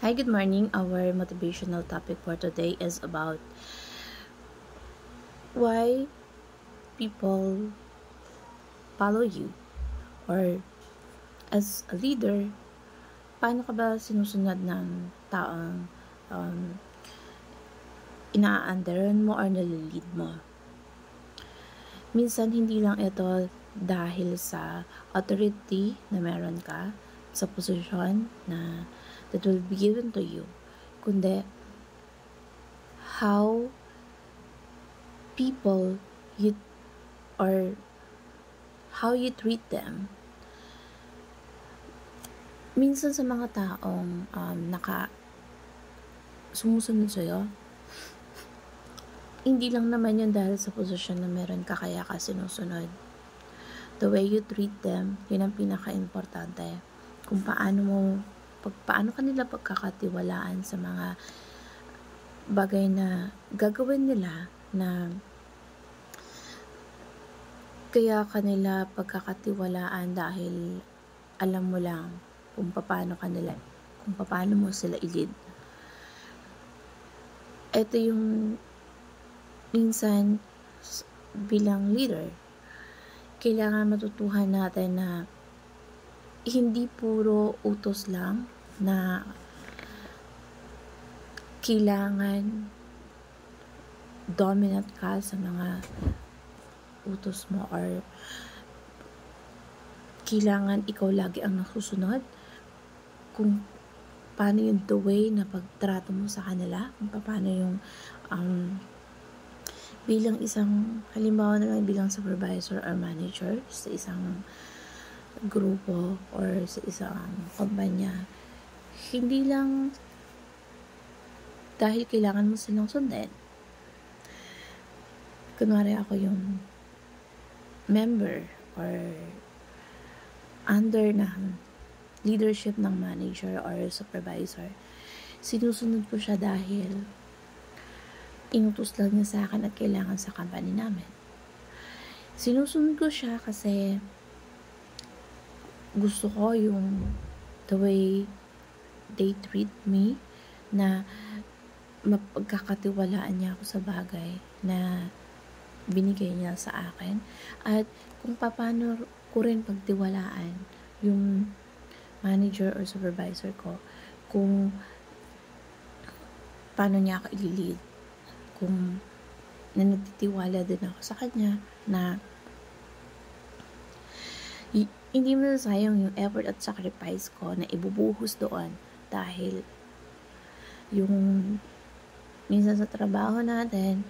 Hi, good morning. Our motivational topic for today is about why people follow you, or as a leader, paano ka ba sinusunod ng taong ina-underan mo or nalilid mo. Minsan hindi lang ito dahil sa authority na meron ka, sa posisyon na that will be given to you, kundi how people you or how you treat them. Minsan sa mga taong sumusunod sa'yo, hindi lang naman yun dahil sa posisyon na meron ka kaya ka sinusunod. The way you treat them, yun ang pinaka-importante. Kung paano kanila pagkakatiwalaan sa mga bagay na gagawin nila, na kaya kanila pagkakatiwalaan dahil alam mo lang kung paano mo sila ilid. Ito yung minsan bilang leader, kailangan matutuhan natin na hindi puro utos lang na kailangan dominant ka sa mga utos mo, or kailangan ikaw lagi ang nasusunod kung paano yung the way na pagtrato mo sa kanila, kung paano yung bilang isang, halimbawa na lang bilang supervisor or manager sa isang grupo or sa isang kumpanya, hindi lang dahil kailangan mo silang sundin. Kunwari ako yung member or under ng leadership ng manager or supervisor, sinusunod ko siya dahil inutos lang niya sa akin at kailangan sa company namin. Sinusunod ko siya kasi gusto ko yung the way they treat me, na mapagkakatiwalaan niya ako sa bagay na binigay niya sa akin, at kung paano ko rin pagtiwalaan yung manager or supervisor ko, kung paano niya ako ililid, kung nagtitiwala din ako sa kanya na hindi mo sayang yung effort at sacrifice ko na ibubuhos doon, dahil yung minsan sa trabaho natin,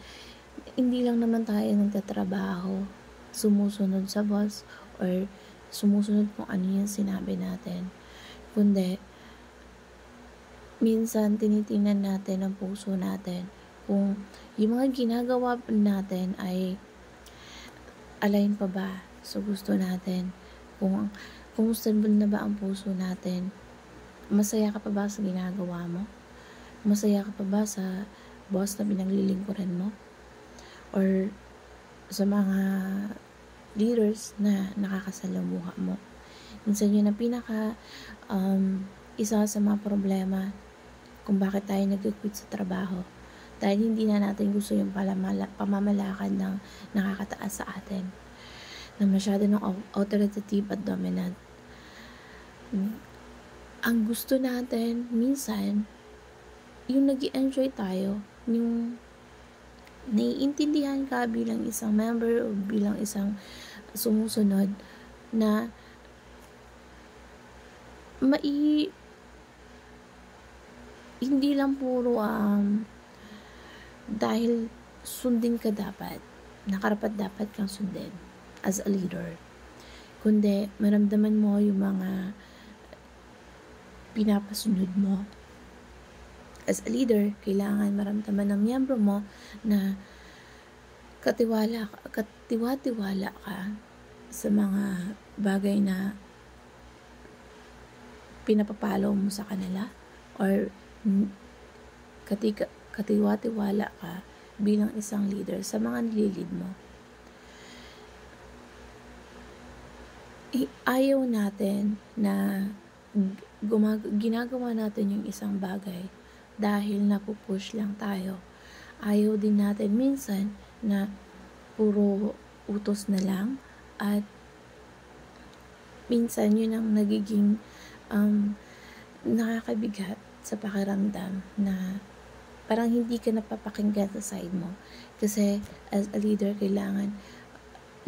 hindi lang naman tayo nagtatrabaho sumusunod sa boss or sumusunod kung ano yung sinabi natin, kundi minsan tinitingnan natin ang puso natin, kung yung mga ginagawa natin ay align pa ba sa gusto natin, kung stable na ba ang puso natin, masaya ka pa ba sa ginagawa mo, masaya ka pa ba sa boss na pinaglilingkuran mo, or sa mga leaders na nakakasalamuha mo. Minsan yun ang isa sa mga problema kung bakit tayo nag-quit sa trabaho, dahil hindi na natin gusto yung pamamalakad ng nakakataas sa atin, na masyado ng authoritative at dominant. Ang gusto natin minsan yung nag-i-enjoy tayo, yung naiintindihan ka bilang isang member o bilang isang sumusunod, na hindi lang puro dahil sundin ka dapat, nakarapat dapat kang sundin as a leader, kundi maramdaman mo yung mga pinapasunod mo. As a leader, kailangan maramdaman ng miyembro mo na katiwala ka sa mga bagay na pinapapalo mo sa kanila, or katiwala ka bilang isang leader sa mga nililid mo. Ayaw natin na ginagawa natin yung isang bagay dahil napupush lang tayo. Ayaw din natin minsan na puro utos na lang, at minsan yun ang nagiging nakakabigat sa pakiramdam na parang hindi ka napapakinggan sa side mo. Kasi as a leader, kailangan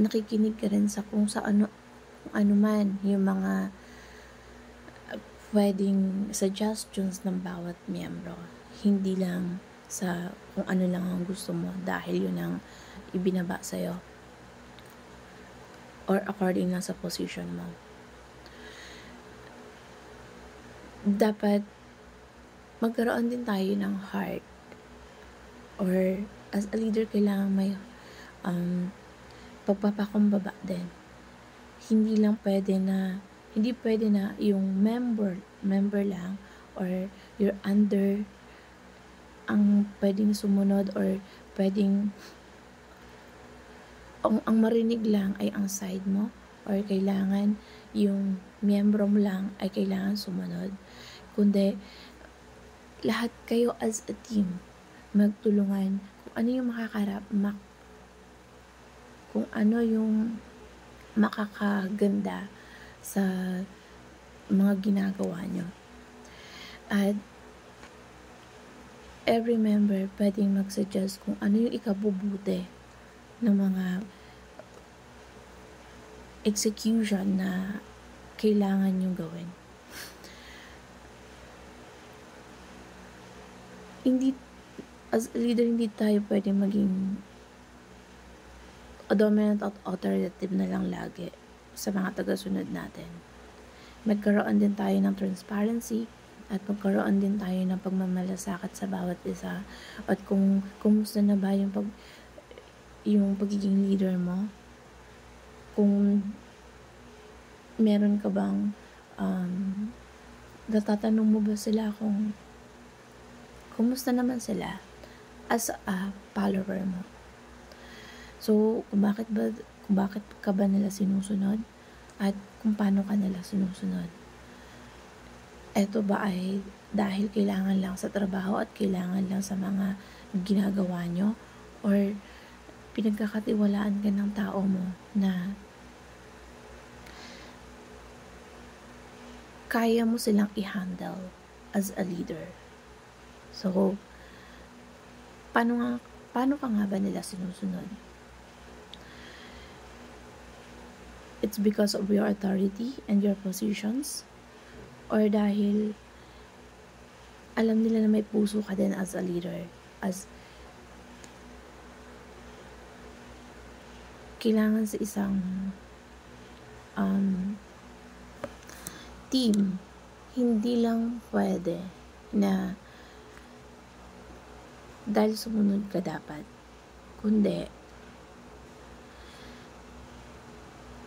nakikinig ka rin sa kung ano man yung mga pwedeng suggestions ng bawat miyembro. Hindi lang sa kung ano lang ang gusto mo dahil yun ang ibinaba sa'yo or according lang sa position mo. Dapat magkaroon din tayo ng heart, or as a leader kailangan may pagpapakumbaba din. Hindi pwede na yung member lang or you're under ang pwedeng sumunod, or pwedeng ang marinig lang ay ang side mo, or kailangan yung miyembro mo lang ay kailangan sumunod. Kundi lahat kayo as a team magtulungan kung ano yung kung ano yung makakaganda sa mga ginagawa nyo. At every member pwedeng mag-suggest kung ano yung ikabubuti ng mga execution na kailangan yung gawin. As a leader, hindi tayo pwedeng maging dominant at authoritative na lang lagi sa mga tagasunod natin. Magkaroon din tayo ng transparency at magkaroon din tayo ng pagmamalasakit sa bawat isa, at kung kumusta na ba yung pagiging leader mo, kung meron ka bang natatanong mo ba sila kung kumusta naman sila as a follower mo. So, kung bakit ka ba nila sinusunod at kung paano ka nila sinusunod. Ito ba ay dahil kailangan lang sa trabaho at kailangan lang sa mga ginagawa nyo, or pinagkakatiwalaan ka ng tao mo na kaya mo silang i-handle as a leader. So, paano ka nga ba nila sinusunod? It's because of your authority and your positions, or dahil alam nila na may puso ka din as a leader, as kailangan sa isang team, hindi lang pwede na dahil sumunod ka dapat, kundi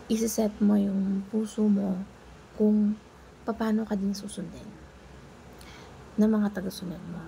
isiset mo yung puso mo kung paano ka din susundin ng mga tagasunod mo.